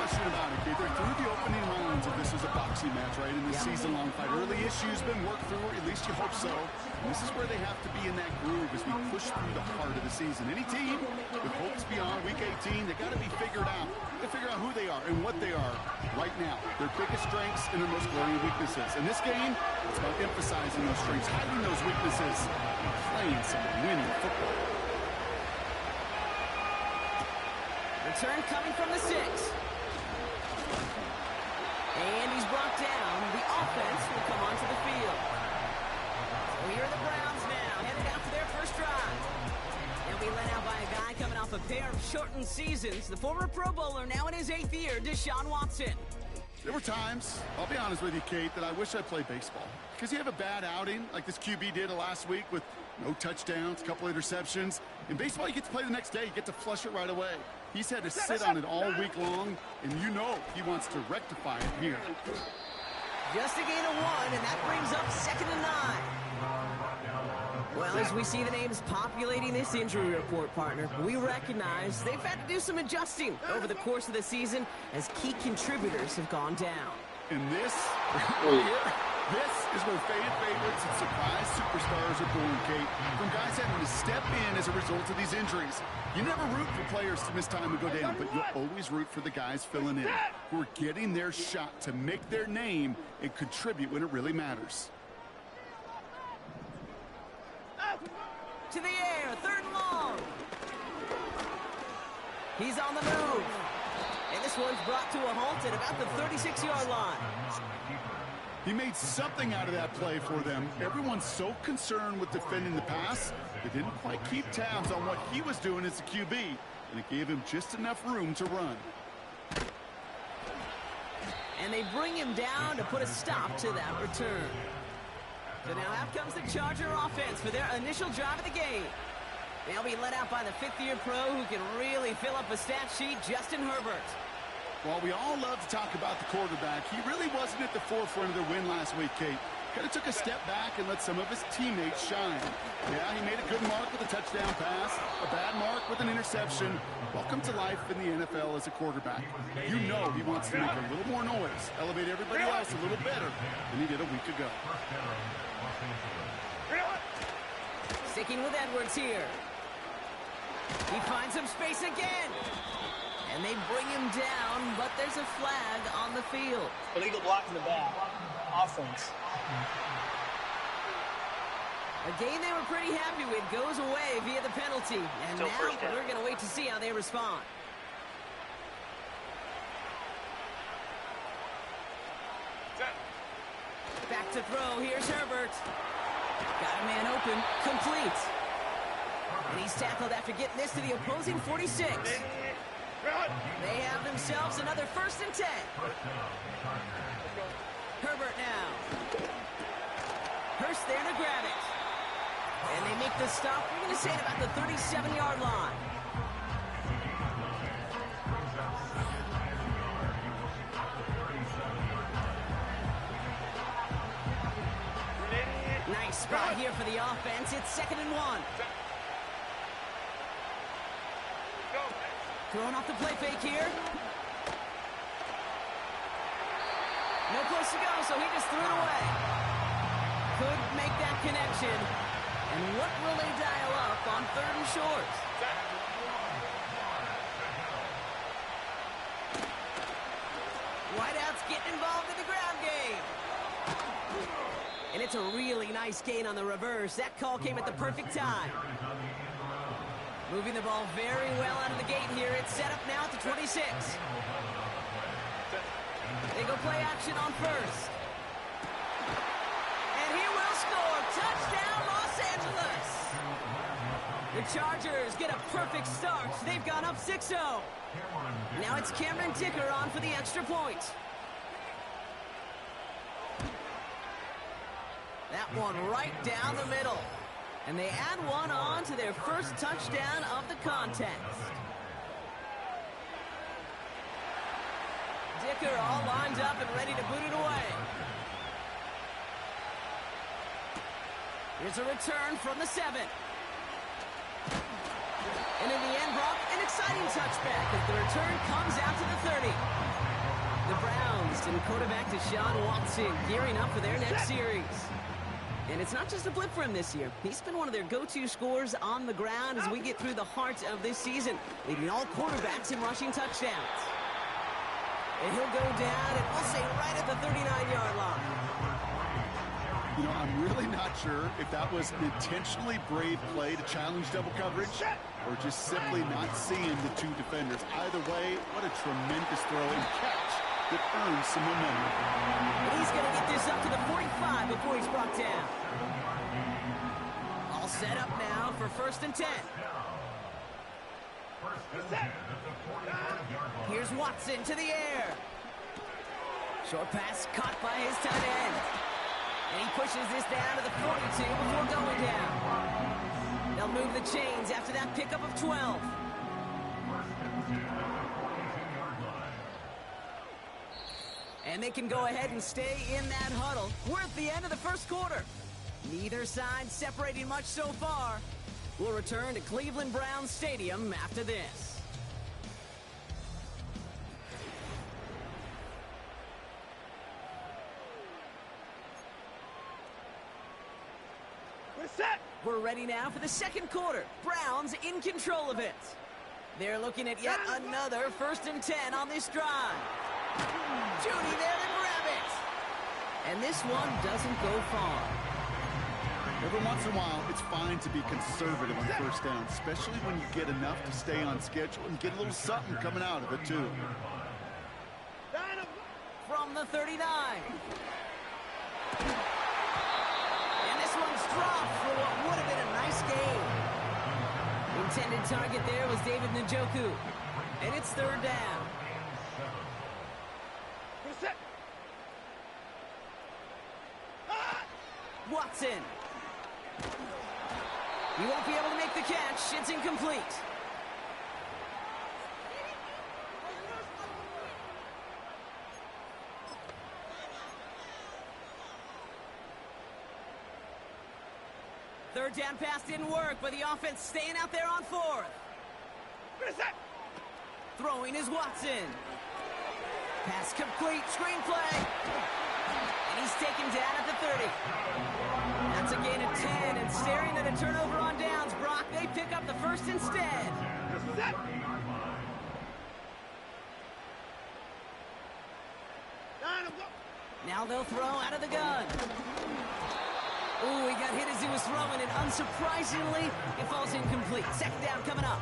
question about it, kid. They're through the opening rounds if this was a boxing match, right? In this season-long fight. Early issues been worked through, or at least you hope so. And this is where they have to be in that groove as we push through the heart of the season. Any team with hopes beyond Week 18, they got to be figured out. They figure out who they are and what they are right now. Their biggest strengths and their most glaring weaknesses. In this game, it's about emphasizing those strengths, hiding those weaknesses, and playing some winning football. Return coming from the 6. And he's brought down. The offense will come onto the field. So here are the Browns now, headed out for their first drive. They'll be led out by a guy coming off a pair of shortened seasons. The former Pro Bowler, now in his 8th year, Deshaun Watson. There were times, I'll be honest with you, Kate, that I wish I played baseball. Because you have a bad outing, like this QB did last week with no touchdowns, a couple interceptions. In baseball, you get to play the next day. You get to flush it right away. He's had to sit on it all week long, and you know he wants to rectify it here. Just a gain of 1, and that brings up 2nd and 9. Well, as we see the names populating this injury report, partner, we recognize they've had to do some adjusting over the course of the season as key contributors have gone down. And this is where faded favorites and surprise superstars are born, Kate. From guys having to step in as a result of these injuries. You never root for players to miss time and go down, but you'll always root for the guys filling in, who are getting their shot to make their name and contribute when it really matters. To the air, 3rd and long. He's on the move. And this one's brought to a halt at about the 36-yard line. He made something out of that play for them. Everyone's so concerned with defending the pass, they didn't quite keep tabs on what he was doing as a QB, and it gave him just enough room to run. And they bring him down to put a stop to that return. So now out comes the Charger offense for their initial drive of the game. They'll be led out by the 5th-year pro who can really fill up a stat sheet, Justin Herbert. While we all love to talk about the quarterback, he really wasn't at the forefront of their win last week, Kate. Kind of took a step back and let some of his teammates shine. Yeah, he made a good mark with a touchdown pass, a bad mark with an interception. Welcome to life in the NFL as a quarterback. You know he wants to make a little more noise, elevate everybody else a little better than he did a week ago. Sticking with Edwards here. He finds some space again. And they bring him down, but there's a flag on the field. Illegal block in the back. Offense. A game they were pretty happy with goes away via the penalty. And Still now we're going to wait to see how they respond. Back to throw. Here's Herbert. Got a man open. Complete. And he's tackled after getting this to the opposing 46. They have themselves another 1st and 10. Herbert now. Hurst there to grab it. And they make the stop, we're going to say, at about the 37-yard line. Nice spot here for the offense. It's 2nd and 1. Throwing off the play fake here. No place to go, so he just threw it away. Could make that connection. And what will they dial up on 3rd and short? Whiteout's getting involved in the ground game. And it's a really nice gain on the reverse. That call came at the perfect time. Moving the ball very well out of the gate here. It's set up now at the 26. They go play action on 1st. And he will score. Touchdown, Los Angeles. The Chargers get a perfect start. They've gone up 6-0. Now it's Cameron Dicker on for the extra point. That one right down the middle. And they add one on to their first touchdown of the contest. Dicker all lined up and ready to boot it away. Here's a return from the 7. And in the end, Brock, an exciting touchback as the return comes out to the 30. quarterback Deshaun Watson gearing up for their next series. And it's not just a blip for him this year. He's been one of their go-to scorers on the ground as we get through the heart of this season, leading all quarterbacks in rushing touchdowns. And he'll go down, and we'll say right at the 39-yard line. You know, I'm really not sure if that was an intentionally brave play to challenge double coverage or just simply not seeing the two defenders. Either way, what a tremendous throw and catch that earns some momentum. And he's going to get this up to the 45 before he's brought down. All set up now for 1st and 10. Here's Watson to the air. Short pass caught by his tight end. And he pushes this down to the 42 before going down. They'll move the chains after that pickup of 12. And they can go ahead and stay in that huddle. We're at the end of the first quarter. Neither side separating much so far. We'll return to Cleveland Browns Stadium after this. We're ready now for the second quarter. Browns in control of it. They're looking at yet another 1st and 10 on this drive. Judy there to grab it. And this one doesn't go far. Every once in a while, it's fine to be conservative on 1st down, especially when you get enough to stay on schedule and get a little something coming out of it, too. From the 39. Dropped for what would have been a nice game. Intended target there was David Njoku. And it's 3rd down. Watson. He won't be able to make the catch. It's incomplete. Third down pass didn't work, but the offense staying out there on 4th. Throwing is Watson. Pass complete, screenplay. And he's taken down at the 30. That's a gain of 10, and staring at a turnover on downs, Brock, they pick up the 1st instead. Now they'll throw out of the gun. Ooh, he got hit as he was throwing, and unsurprisingly, it falls incomplete. 2nd down coming up.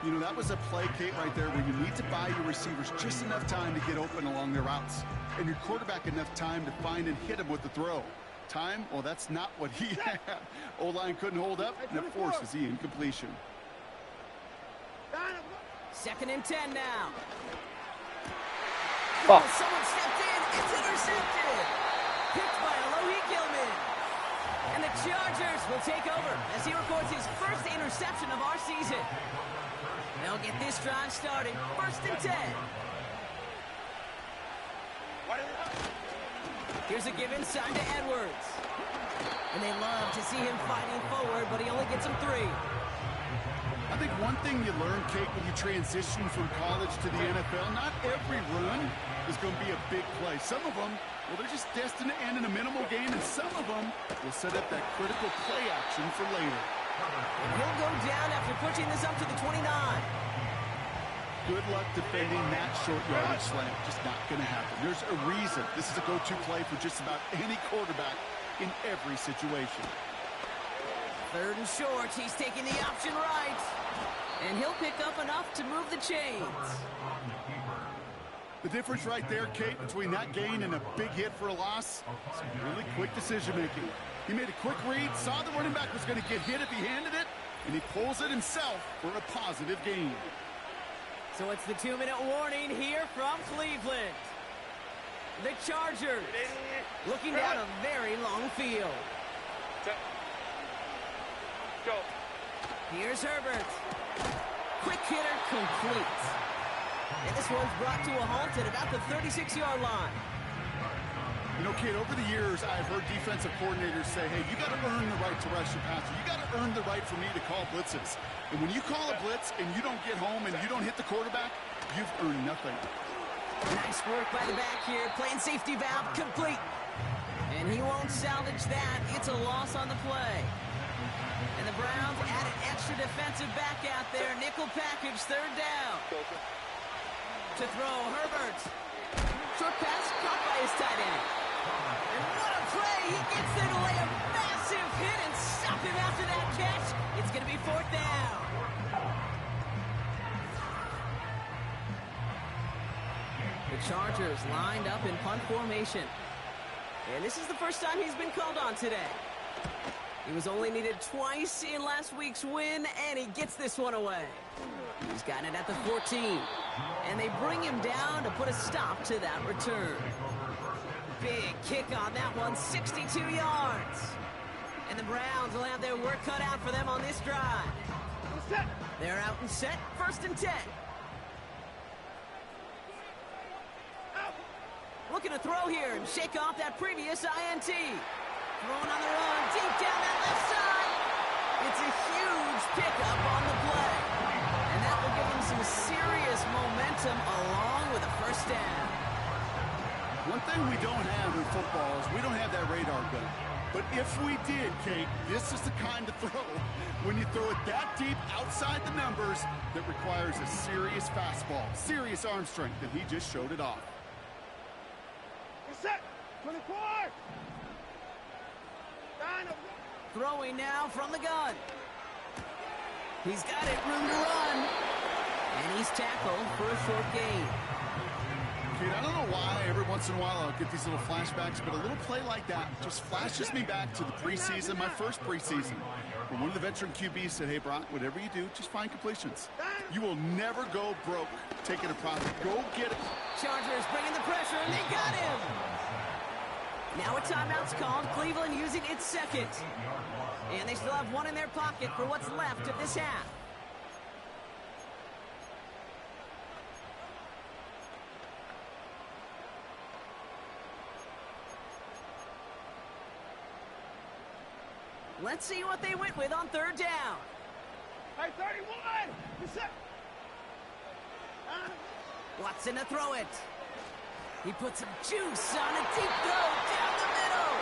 You know, that was a play, Kate, right there where you need to buy your receivers just enough time to get open along their routes, and your quarterback enough time to find and hit him with the throw. Time? Well, that's not what he had. O-line couldn't hold up, and it forces the incompletion. 2nd and 10 now. Oh. Someone stepped in. It's intercepted. Picked by Alohi Gilman. And the Chargers will take over as he records his 1st interception of our season. They'll get this drive started. 1st and 10. Here's a give inside to Edwards. And they love to see him fighting forward, but he only gets him 3. I think one thing you learn, Kate, when you transition from college to the NFL, not every run is going to be a big play. Some of them, well, they're just destined to end in a minimal gain, and some of them will set up that critical play action for later. And he'll go down after pushing this up to the 29. Good luck defending that short yardage slant. Just not going to happen. There's a reason this is a go-to play for just about any quarterback in every situation. 3rd and short. He's taking the option right. And he'll pick up enough to move the chains. The difference right there, Kate, between that gain and a big hit for a loss, some really quick decision-making. He made a quick read, saw the running back was going to get hit if he handed it, and he pulls it himself for a positive gain. So it's the 2-minute warning here from Cleveland. The Chargers looking down a very long field. Go. Here's Herbert. Quick hitter complete. And this one's brought to a halt at about the 36-yard line. You know, Kate, over the years, I've heard defensive coordinators say, hey, you got to earn the right to rush your passer. You got to earn the right for me to call blitzes. And when you call a blitz and you don't get home and you don't hit the quarterback, you've earned nothing. Nice work by the back here. Playing safety valve complete. And he won't salvage that. It's a loss on the play. And the Browns add an extra defensive back out there. Nickel package, third down. To throw, Herbert. Short pass caught by his tight end. And what a play. He gets there to lay a massive hit and stop him after that catch. It's going to be fourth down. The Chargers lined up in punt formation. And this is the first time he's been called on today. He was only needed twice in last week's win, and he gets this one away. He's got it at the 14. And they bring him down to put a stop to that return. Big kick on that one, 62 yards. And the Browns will have their work cut out for them on this drive. They're out and set, 1st and 10. Looking to throw here and shake off that previous INT. Throwing on the run, deep down that left side. It's a huge pickup on the play. And that will give him some serious momentum along with a first down. One thing we don't have in football is we don't have that radar gun. But if we did, Kate, this is the kind of throw, when you throw it that deep outside the numbers, that requires a serious fastball, serious arm strength, and he just showed it off. Set 24. Throwing now from the gun. He's got it, room to run. And he's tackled for a short gain. Kate, I don't know why every once in a while I'll get these little flashbacks, but a little play like that just flashes me back to the preseason, my first preseason. When one of the veteran QBs said, hey, Brock, whatever you do, just find completions. You will never go broke taking a profit. Go get it. Chargers bringing the pressure, and they got him. Now a timeout's called. Cleveland using its second. And they still have one in their pocket for what's left of this half. Let's see what they went with on third down. Hey, 31. Set. Watson to throw it. He puts some juice on a deep throw down the middle.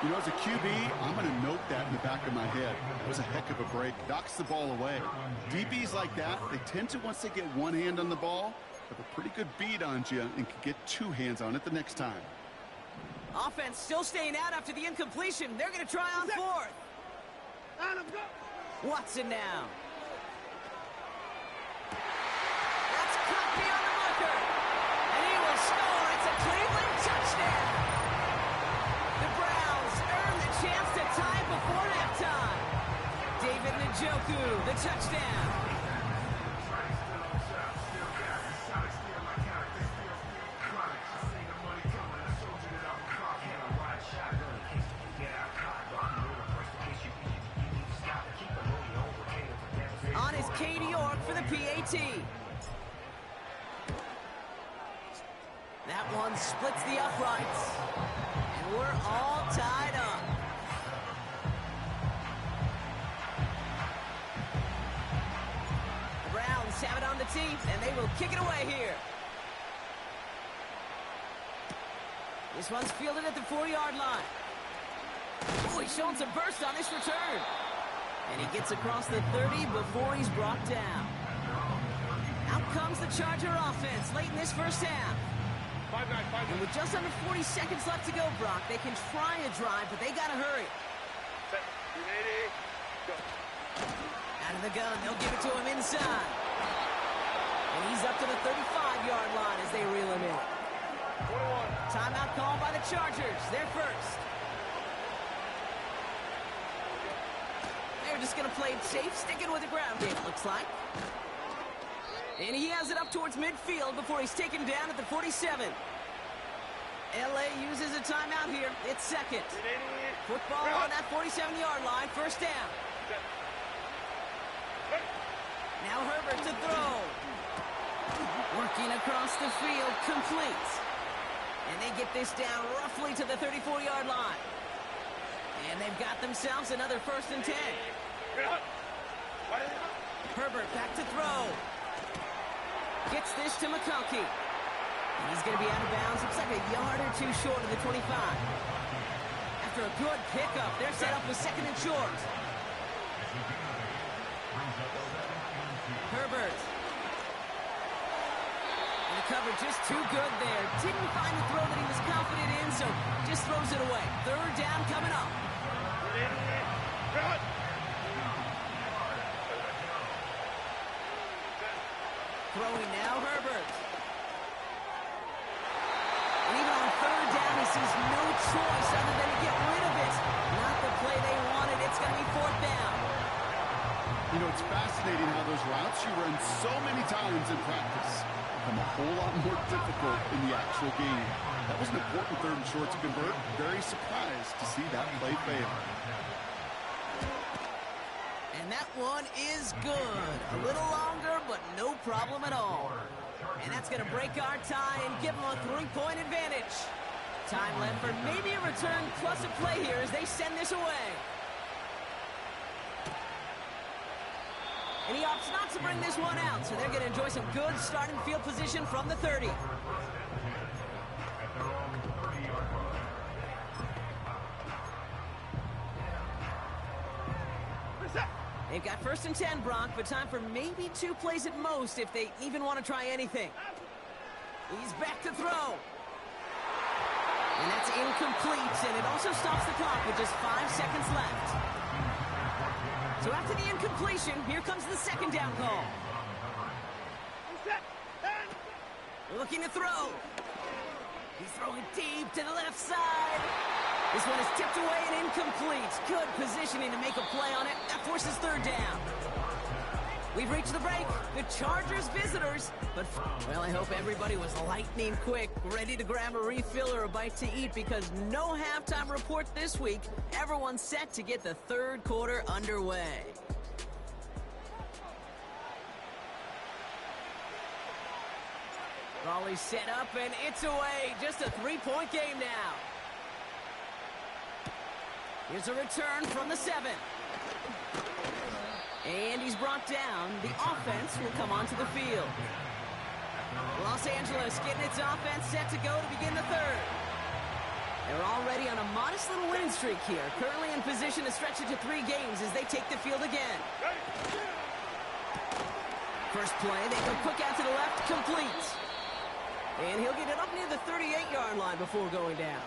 You know, as a QB, I'm going to note that in the back of my head. It was a heck of a break. Knocks the ball away. DBs like that, they tend to, once they get one hand on the ball, have a pretty good beat on you and can get two hands on it the next time. Offense still staying out after the incompletion. They're going to try on fourth. Watson now. That's cut beyond the marker. And he will score. It's a Cleveland touchdown. The Browns earn the chance to tie before halftime. David Njoku, the touchdown. On is Katie York for the PAT. That one splits the uprights. And we're all tied up. The Browns have it on the tee, and they will kick it away here. This one's fielded at the 4-yard line. Oh, he's showing some burst on this return. And he gets across the 30 before he's brought down. Out comes the Charger offense late in this first half. And with just under 40 seconds left to go, Brock, they can try a drive, but they got to hurry. Out of the gun, they'll give it to him inside. And he's up to the 35-yard line as they reel him in. Timeout called by the Chargers. They're first. They're just going to play it safe, sticking with the ground game, it looks like. And he has it up towards midfield before he's taken down at the 47. LA uses a timeout here. It's second. Football on that 47-yard line. First down. Now Herbert to throw. Working across the field, complete. And they get this down roughly to the 34-yard line. And they've got themselves another 1st and 10. Herbert back to throw. Gets this to McConkey. And he's going to be out of bounds. Looks like a yard or two short of the 25. After a good pickup, they're set up with second and short. Herbert. And the cover just too good there. Didn't find the throw that he was confident in, so just throws it away. Third down coming up. Throwing now, Herbert. And even on third down, he sees no choice other than to get rid of it. Not the play they wanted. It's going to be fourth down. You know, it's fascinating how those routes you run so many times in practice become a whole lot more difficult in the actual game. That was an important third and short to convert. Very surprised to see that play fail. And that one is good. A little longer, but no problem at all. And that's going to break our tie and give them a 3-point advantage. Time left for maybe a return plus a play here as they send this away. And he opts not to bring this one out, so they're going to enjoy some good starting field position from the 30. They've got first and 10, Brock, but time for maybe 2 plays at most if they even want to try anything. He's back to throw. And that's incomplete, and it also stops the clock with just 5 seconds left. So after the incompletion, here comes the second down call. Looking to throw. He's throwing deep to the left side. This one is tipped away and incomplete. Good positioning to make a play on it. That forces third down. We've reached the break. The Chargers visitors. But, well, I hope everybody was lightning quick, ready to grab a refill or a bite to eat because no halftime report this week. Everyone's set to get the third quarter underway. Raleigh's set up, and it's away. Just a 3-point game now. Here's a return from the 7. And he's brought down. The offense will come onto the field. Los Angeles getting its offense set to go to begin the third. They're already on a modest little winning streak here. Currently in position to stretch it to 3 games as they take the field again. First play, they go quick out to the left, complete. And he'll get it up near the 38-yard line before going down.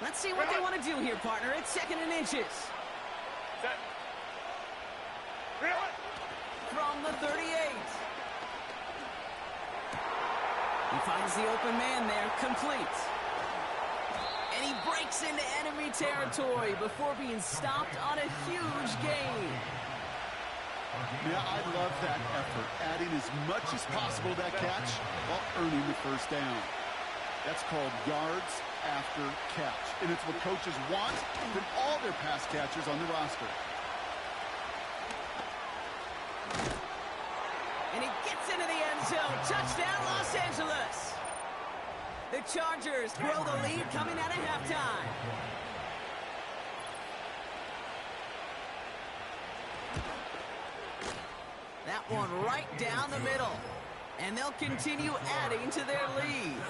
Let's see what they want to do here, partner. It's second and inches. From the 38. He finds the open man there, complete. And he breaks into enemy territory before being stopped on a huge gain. Yeah, I love that effort, adding as much as possible to that catch while earning the first down. That's called yards after catch, and it's what coaches want from all their pass catchers on the roster. And he gets into the end zone. Touchdown, Los Angeles. The Chargers throw the lead coming out of halftime. That one right down the middle. And they'll continue adding to their lead.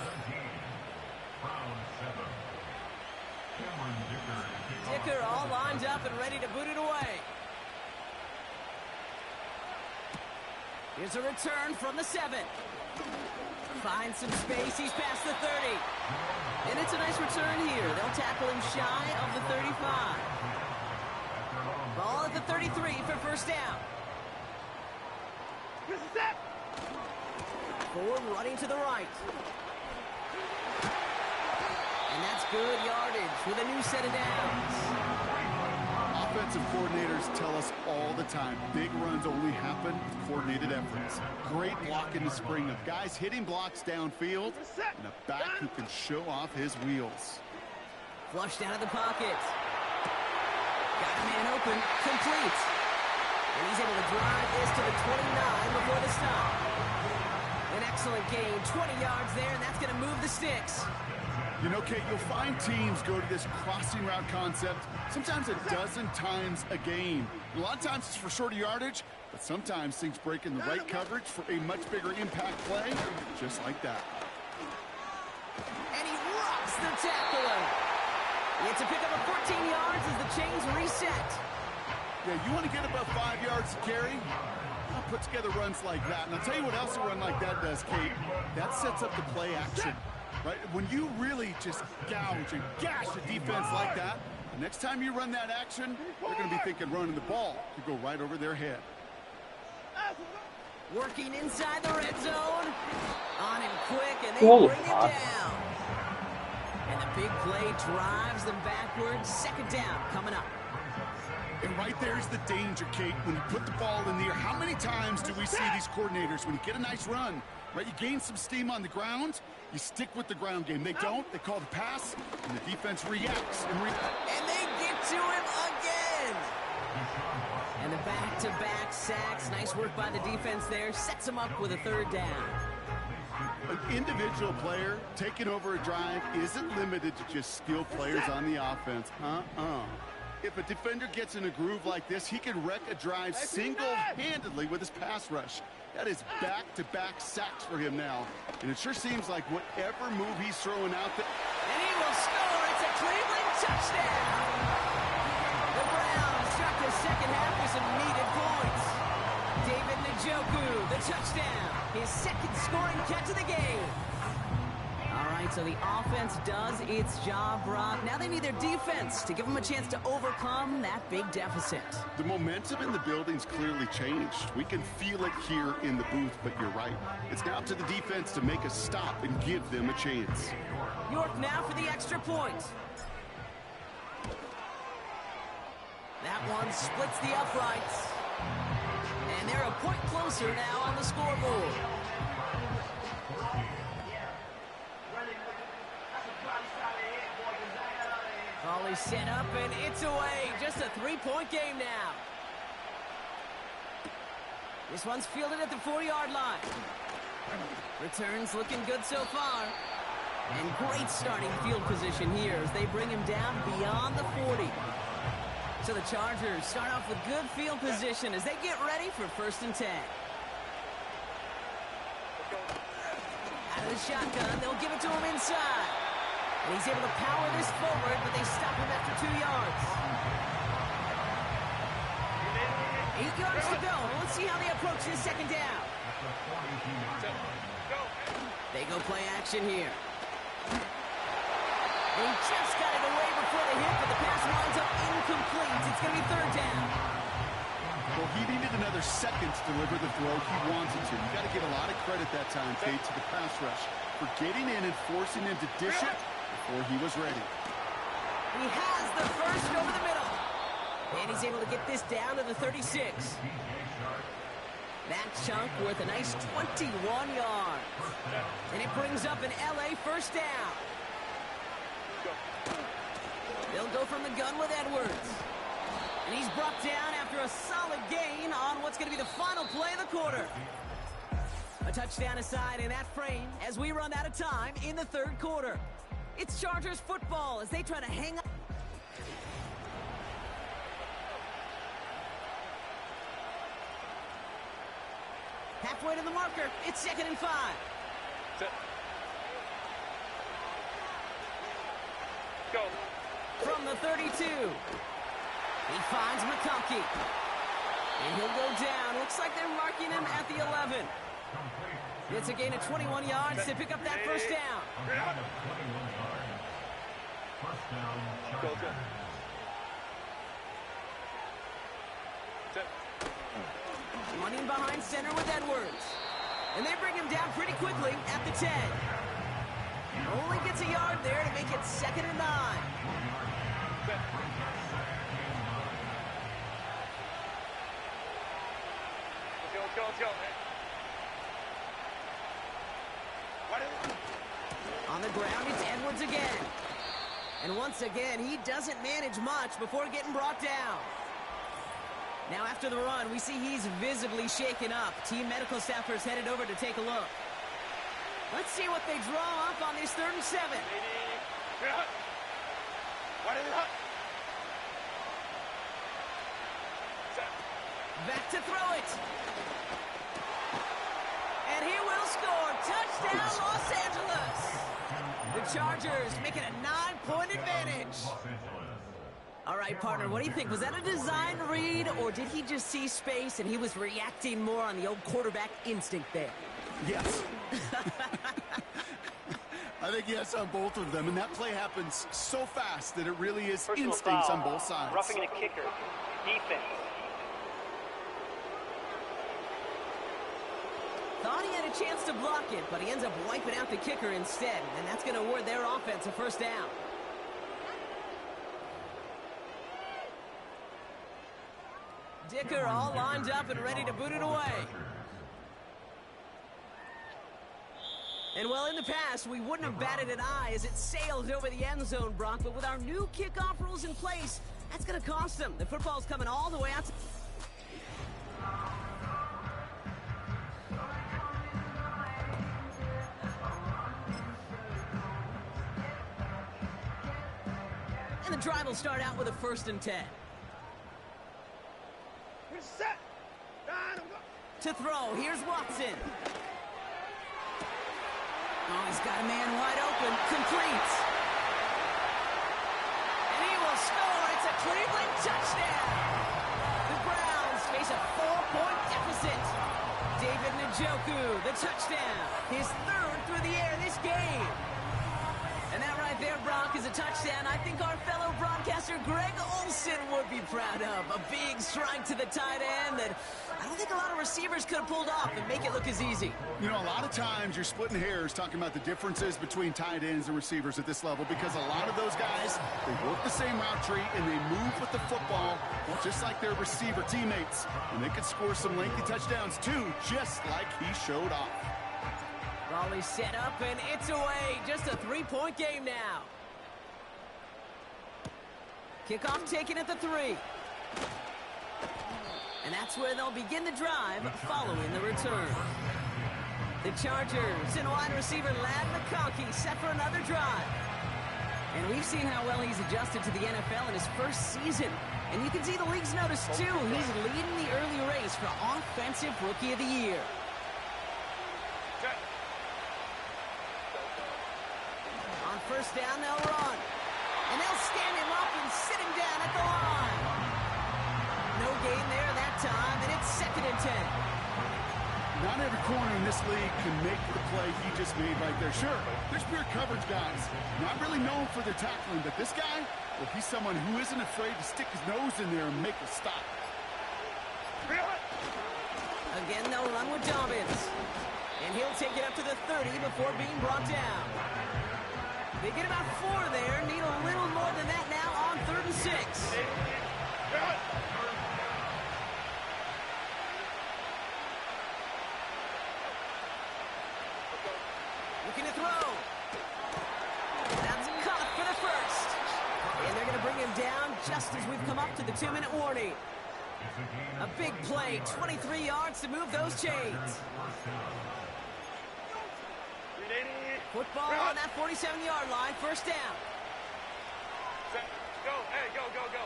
Dicker all lined up and ready to boot it away. Here's a return from the 7. Finds some space. He's past the 30. And it's a nice return here. They'll tackle him shy of the 35. Ball at the 33 for first down. 4 running to the right. And that's good yardage with a new set of downs. Offensive coordinators tell us all the time, big runs only happen with coordinated efforts. Great block in the spring of guys hitting blocks downfield and a back who can show off his wheels. Flushed out of the pocket. Got a man open. Complete. And he's able to drive this to the 29 before the stop. An excellent gain. 20 yards there, and that's going to move the sticks. You know, Kate, you'll find teams go to this crossing route concept sometimes a dozen times a game. A lot of times it's for shorter yardage, But sometimes things break in the right coverage for a much bigger impact play, just like that. And he rocks the tackler. It's a pickup of 14 yards as the chains reset. Yeah, you want to get above 5 yards to carry? I'll put together runs like that. And I'll tell you what else a run like that does, Kate. That sets up the play action, right? When you really just gouge and gash a defense like that, the next time you run that action, they're going to be thinking running the ball could go right over their head. Working inside the red zone. On him quick, and they bring him down. And the big play drives them backwards. Second down coming up. And right there's the danger, Kate, when you put the ball in the air. How many times do we see these coordinators, when you get a nice run, right, you gain some steam on the ground, you stick with the ground game. They don't, they call the pass, and the defense reacts. And they get to him again. And the back-to-back sacks. Nice work by the defense there. Sets him up with a third down. An individual player taking over a drive isn't limited to just skilled players on the offense. If a defender gets in a groove like this, he can wreck a drive single-handedly with his pass rush. That is back-to-back sacks for him now. And it sure seems like whatever move he's throwing out there. And he will score. It's a Cleveland touchdown. The Browns start the second half with some needed points. David Njoku, the touchdown. His second scoring catch of the game. All right, so the offense does its job, Brock. Now they need their defense to give them a chance to overcome that big deficit. The momentum in the building's clearly changed. We can feel it here in the booth, but you're right. It's now up to the defense to make a stop and give them a chance. York now for the extra point. That one splits the uprights. And they're a point closer now on the scoreboard. Volley set up, and it's away. Just a three-point game now. This one's fielded at the 4-yard line. Returns looking good so far. And great starting field position here as they bring him down beyond the 40. So the Chargers start off with good field position as they get ready for 1st and 10. Out of the shotgun, they'll give it to him inside. And he's able to power this forward, but they stop him after 2 yards. 8 yards to go. Let's see how they approach this second down. They go play action here. He just got it away before the hit, but the pass winds up incomplete. It's going to be 3rd down. Well, he needed another second to deliver the throw he wanted to. You got to give a lot of credit that time, Kate, to the pass rush for getting in and forcing him to dish it before he was ready. He has the first over the middle. And he's able to get this down to the 36. That chunk worth a nice 21 yards. And it brings up an LA 1st down. They'll go from the gun with Edwards. And he's brought down after a solid gain on what's going to be the final play of the quarter. A touchdown aside in that frame as we run out of time in the 3rd quarter. It's Chargers football as they try to hang up. Halfway to the marker. It's 2nd and 5. Go. From the 32. He finds McConkey. And he'll go down. Looks like they're marking him at the 11. It's a gain of 21 yards to pick up that 1st down. Go. Running behind center with Edwards. And they bring him down pretty quickly at the 10. Only gets a yard there to make it 2nd and 9. Let's go. On the ground, it's Edwards again. And once again, he doesn't manage much before getting brought down. Now after the run, we see he's visibly shaken up. Team medical staffers headed over to take a look. Let's see what they draw up on this 3rd and 7. Back to throw it. And he will score. Touchdown, Los Angeles. The Chargers make it a 9-point advantage. All right, partner, what do you think? Was that a design read, or did he just see space and he was reacting more on the old quarterback instinct there? Yes. I think yes on both of them, and that play happens so fast that it really is Personal instincts foul. on both sides. Roughing a kicker. Defense. Thought he had a chance to block it, but he ends up wiping out the kicker instead, and that's going to award their offense a first down. Dicker all lined up and ready to boot it away. And well, in the past, we wouldn't have batted an eye as it sailed over the end zone, Brock, but with our new kickoff rules in place, that's going to cost them. The football's coming all the way out to... And the drive will start out with a 1st and 10. To throw, here's Watson. Oh, he's got a man wide open. Completes. And he will score. It's a Cleveland touchdown. The Browns face a 4-point deficit. David Njoku, the touchdown. His 3rd through the air this game. And that right there, Brock, is a touchdown I think our fellow broadcaster Greg Olsen would be proud of. A big strike to the tight end that I don't think a lot of receivers could have pulled off and make it look as easy. You know, a lot of times you're splitting hairs talking about the differences between tight ends and receivers at this level because a lot of those guys, they work the same route tree and they move with the football just like their receiver teammates. And they could score some lengthy touchdowns too, just like he showed off. Raleigh set up, and it's away. Just a 3-point game now. Kickoff taken at the 3. And that's where they'll begin the drive following the return. The Chargers and wide receiver Ladd McConkey set for another drive. And we've seen how well he's adjusted to the NFL in his first season. And you can see the league's notice, too. He's leading the early race for Offensive Rookie of the Year. On 1st down, they'll run. And they'll stand him up and sit him down at the line. No gain there that time, and it's 2nd and 10. Not every corner in this league can make the play he just made right there. Sure, there's pure coverage guys, not really known for their tackling, but this guy, well, he's someone who isn't afraid to stick his nose in there and make a stop. Again, they'll run with Dobbins. And he'll take it up to the 30 before being brought down. They get about 4 there, need a little more than that now on 3rd and 6. Looking to throw. That's caught for the 1st. And they're going to bring him down just as we've come up to the 2-minute warning. A big play, 23 yards to move those chains. Football on that 47-yard line, 1st down. Go, hey, go, go, go.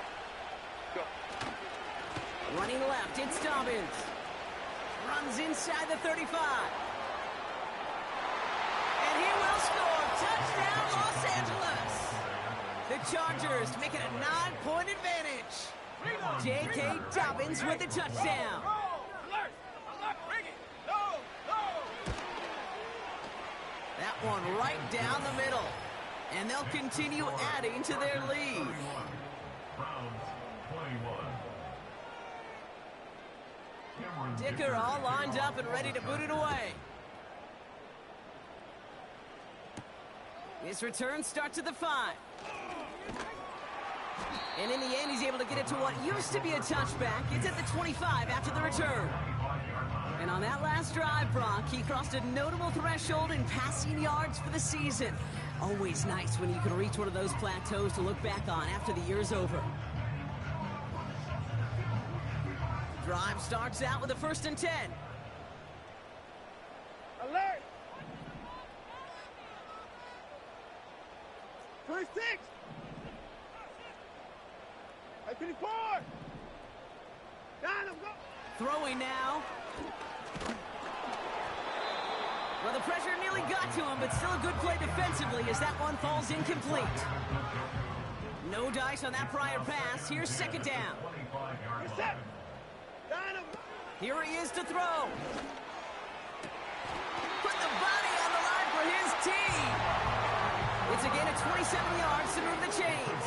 Go. Running left, it's Dobbins. Runs inside the 35. And he will score. Touchdown, Los Angeles. The Chargers make it a 9-point advantage. J.K. Dobbins with the touchdown. That one right down the middle. And they'll continue adding to their lead. Dicker all lined up and ready to boot it away. His return starts at the 5. And in the end, he's able to get it to what used to be a touchback. It's at the 25 after the return. And on that last drive, Brock, he crossed a notable threshold in passing yards for the season. Always nice when you can reach one of those plateaus to look back on after the year's over. Drive starts out with a 1st and 10. Alert! 26! 24! Down, go! Throwing now. Well, the pressure nearly got to him, but still a good play defensively as that one falls incomplete. No dice on that prior pass. Here's second down. Here he is to throw. Put the body on the line for his team. It's a gain of 27 yards to move the chains.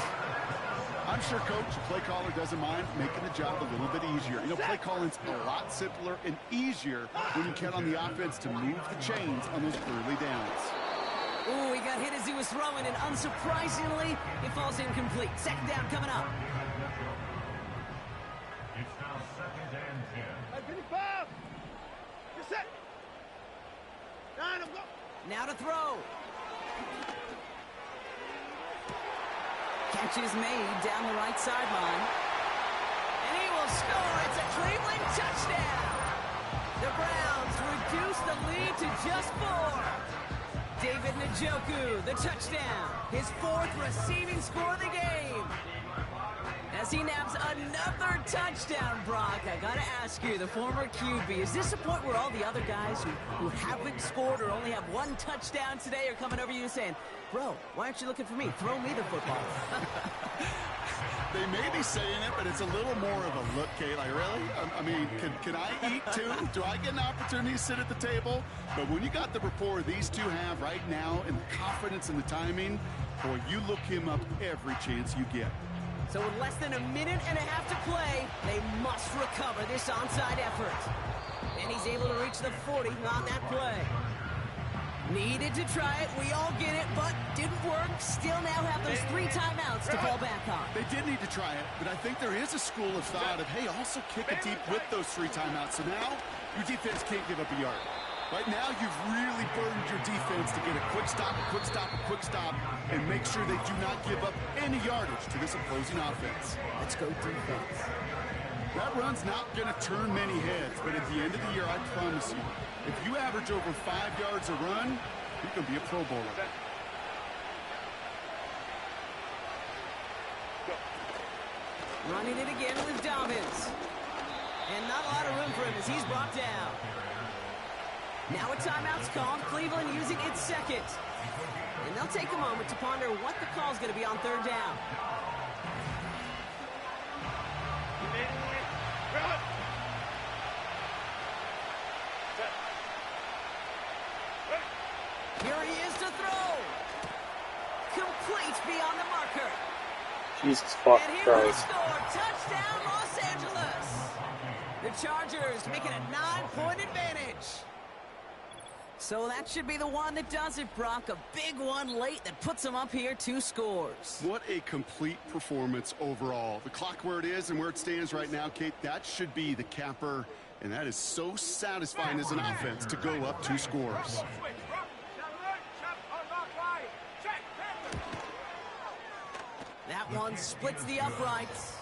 I'm sure Coach, the play caller, doesn't mind making the job a little bit easier. You know, play calling's a lot simpler and easier when you count on the offense to move the chains on those early downs. Ooh, he got hit as he was throwing, and unsurprisingly, it falls incomplete. Second down coming up. It's now second and 10. You're set. Now to throw. Catch is made down the right sideline. And he will score. It's a Cleveland touchdown. The Browns reduce the lead to just 4. David Njoku, the touchdown. His 4th receiving score of the game. As he naps another touchdown, Brock, I got to ask you, the former QB, is this a point where all the other guys who haven't scored or only have 1 touchdown today are coming over you and saying, bro, why aren't you looking for me? Throw me the football. They may be saying it, but it's a little more of a look, Kate. Like, really? I mean, can I eat too? Do I get an opportunity to sit at the table? But when you got the rapport these two have right now and the confidence and the timing, boy, you look him up every chance you get. So with less than a minute and a half to play, they must recover this onside effort. And he's able to reach the 40 on that play. Needed to try it, we all get it, but didn't work. Still now have those 3 timeouts to fall back on. They did need to try it, but I think there is a school of thought of, hey, also kick it deep with those 3 timeouts. So now your defense can't give up a yard. Right now, you've really burdened your defense to get a quick stop, a quick stop, a quick stop, and make sure they do not give up any yardage to this opposing offense. Let's go defense. That run's not going to turn many heads, but at the end of the year, I promise you, if you average over 5 yards a run, you're going to be a Pro Bowler. Running it again with Dobbins. And not a lot of room for him as he's brought down. Now a timeout's called, Cleveland using its second. And they'll take a moment to ponder what the call's going to be on 3rd down. Here he is to throw. Complete beyond the marker. Jesus fuck And here will Christ. score. Touchdown, Los Angeles. The Chargers making a 9-point advantage. So that should be the one that does it, Brock. A big one late that puts them up here 2 scores. What a complete performance overall. The clock where it is and where it stands right now, Kate, that should be the capper. And that is so satisfying as an offense to go up 2 scores. That one splits the uprights.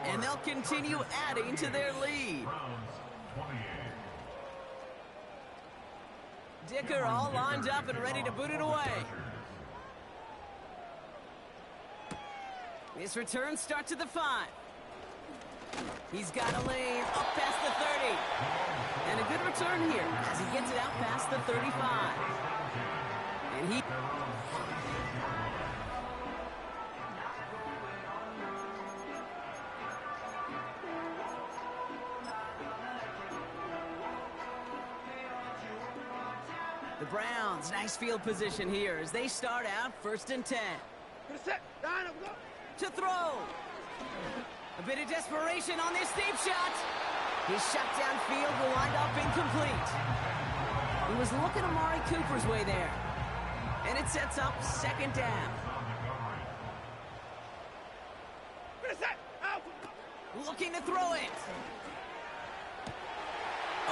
And they'll continue adding to their lead. Dicker all lined up and ready to boot it away. This return starts at the 5. He's got a lane up past the 30. And a good return here as he gets it out past the 35. And he... The Browns, nice field position here as they start out 1st and 10. To throw. A bit of desperation on this deep shot. His shot downfield will wind up incomplete. He was looking Amari Cooper's way there. And it sets up 2nd down. Looking to throw it.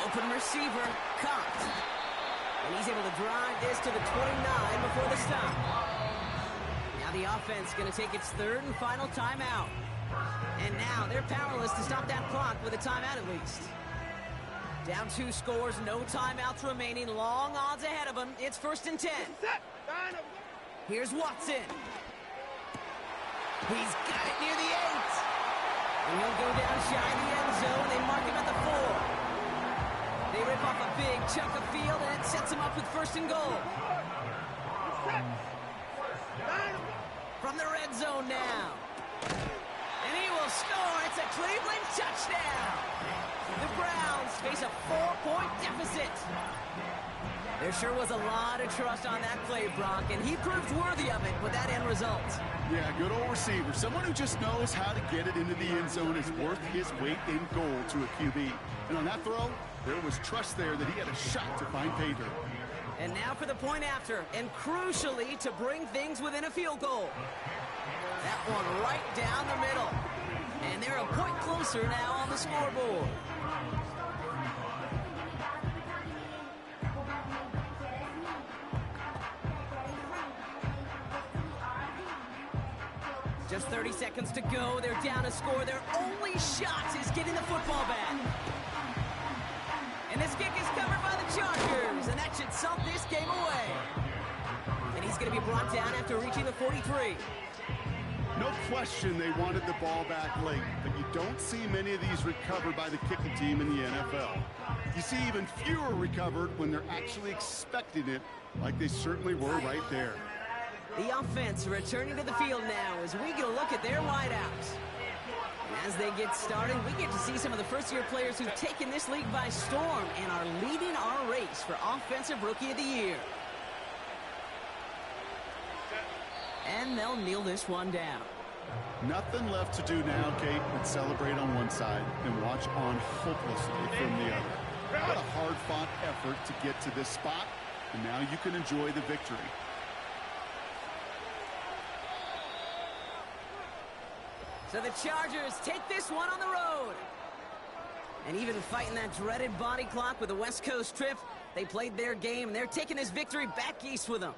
Open receiver, caught. And he's able to drive this to the 29 before the stop. Now the offense going to take its 3rd and final timeout. And now they're powerless to stop that clock with a timeout at least. Down 2 scores, no timeouts remaining. Long odds ahead of them. It's 1st and 10. Here's Watson. He's got it near the 8. And he'll go down shy of the end zone. They mark him at the 4. They rip off a big chunk of field, and it sets him up with 1st and goal. From the red zone now. And he will score. It's a Cleveland touchdown. The Browns face a 4-point deficit. There sure was a lot of trust on that play, Brock, and he proved worthy of it with that end result. Yeah, good old receiver. Someone who just knows how to get it into the end zone is worth his weight in gold to a QB. And on that throw, there was trust there that he had a shot to find pay dirt. And now for the point after, and crucially to bring things within a field goal. That one right down the middle. And they're a point closer now on the scoreboard. Just 30 seconds to go. They're down a score. Their only shot is getting the football back. And this kick is covered by the Chargers, and that should salt this game away. And he's going to be brought down after reaching the 43. No question they wanted the ball back late, but you don't see many of these recovered by the kicking team in the NFL. You see even fewer recovered when they're actually expecting it, like they certainly were right there. The offense returning to the field now as we get a look at their wideouts. And as they get started, we get to see some of the first-year players who've taken this league by storm and are leading our race for Offensive Rookie of the Year. And they'll kneel this one down. Nothing left to do now, Kate, but celebrate on one side and watch on hopelessly from the other. What a hard-fought effort to get to this spot, and now you can enjoy the victory. So the Chargers take this one on the road. And even fighting that dreaded body clock with a West Coast trip, they played their game, and they're taking this victory back east with them.